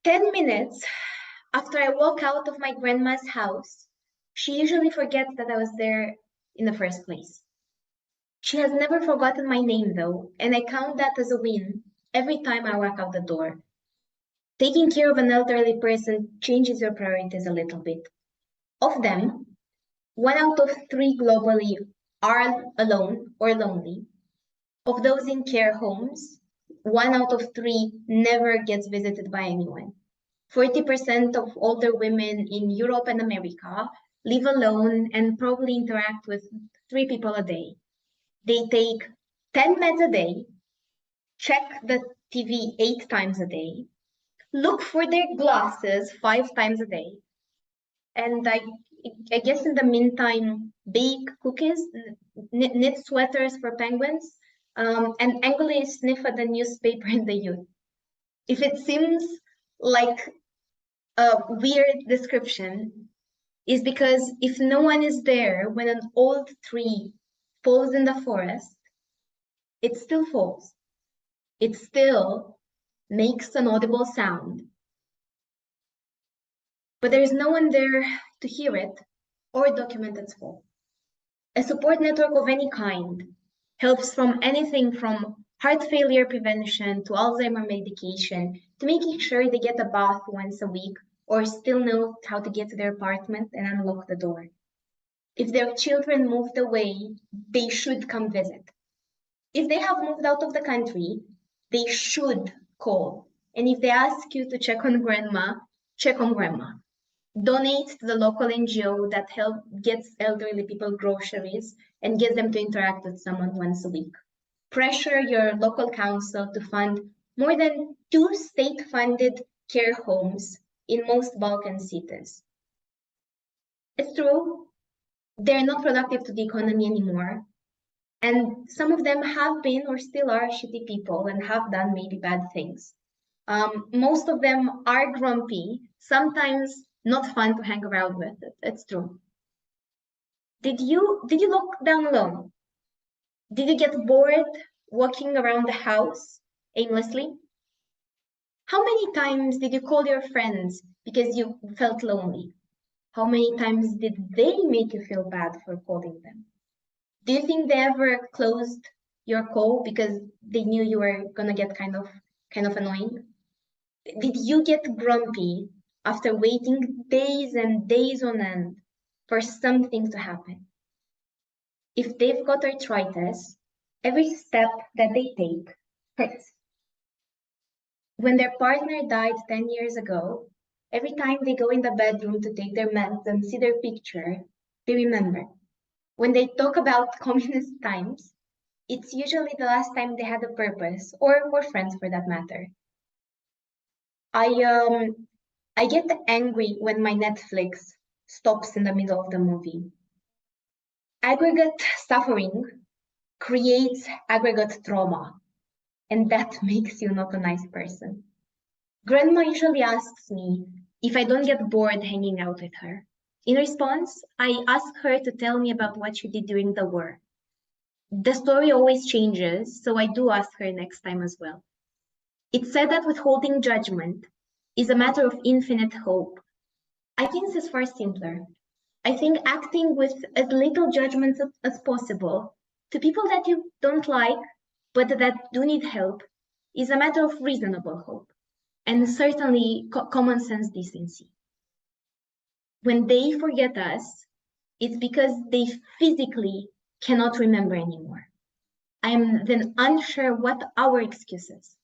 10 minutes after I walk out of my grandma's house, she usually forgets that I was there in the first place. She has never forgotten my name though, and I count that as a win every time I walk out the door. Taking care of an elderly person changes your priorities a little bit. Of them, 1 out of 3 globally are alone or lonely. Of those in care homes, 1 out of 3 never gets visited by anyone. 40% of older women in Europe and America live alone and probably interact with 3 people a day. They take 10 meds a day, check the TV 8 times a day, look for their glasses 5 times a day, and I guess in the meantime, bake cookies, knit sweaters for penguins, and angrily sniff at the newspaper in the youth. If it seems like a weird description, is because if no one is there when an old tree falls in the forest, it still falls. It still makes an audible sound. But there is no one there to hear it or document its fall. A support network of any kind helps from anything from heart failure prevention to Alzheimer medication to making sure they get a bath once a week or still know how to get to their apartment and unlock the door. If their children moved away, they should come visit. If they have moved out of the country, they should call. And if they ask you to check on grandma, check on grandma. Donate to the local NGO that gets elderly people groceries and gets them to interact with someone once a week. Pressure your local council to fund more than 2 state-funded care homes in most Balkan cities. It's true, they're not productive to the economy anymore. And some of them have been or still are shitty people and have done maybe bad things. Most of them are grumpy, sometimes not fun to hang around with. It's true. Did you look down alone? Did you get bored walking around the house aimlessly? How many times did you call your friends because you felt lonely? How many times did they make you feel bad for calling them? Do you think they ever closed your call because they knew you were gonna get kind of annoying? Did you get grumpy after waiting days and days on end for something to happen? If they've got arthritis, every step that they take hurts. When their partner died 10 years ago, every time they go in the bedroom to take their meds and see their picture, they remember. When they talk about communist times, it's usually the last time they had a purpose, or were friends for that matter. I get angry when my Netflix stops in the middle of the movie. Aggregate suffering creates aggregate trauma, and that makes you not a nice person. Grandma usually asks me if I don't get bored hanging out with her. In response, I ask her to tell me about what she did during the war. The story always changes, so I do ask her next time as well. It's said that withholding judgment is a matter of infinite hope. I think this is far simpler. I think acting with as little judgment as possible to people that you don't like, but that do need help, is a matter of reasonable hope, and certainly common sense decency. When they forget us, it's because they physically cannot remember anymore. I am then unsure what our excuse is.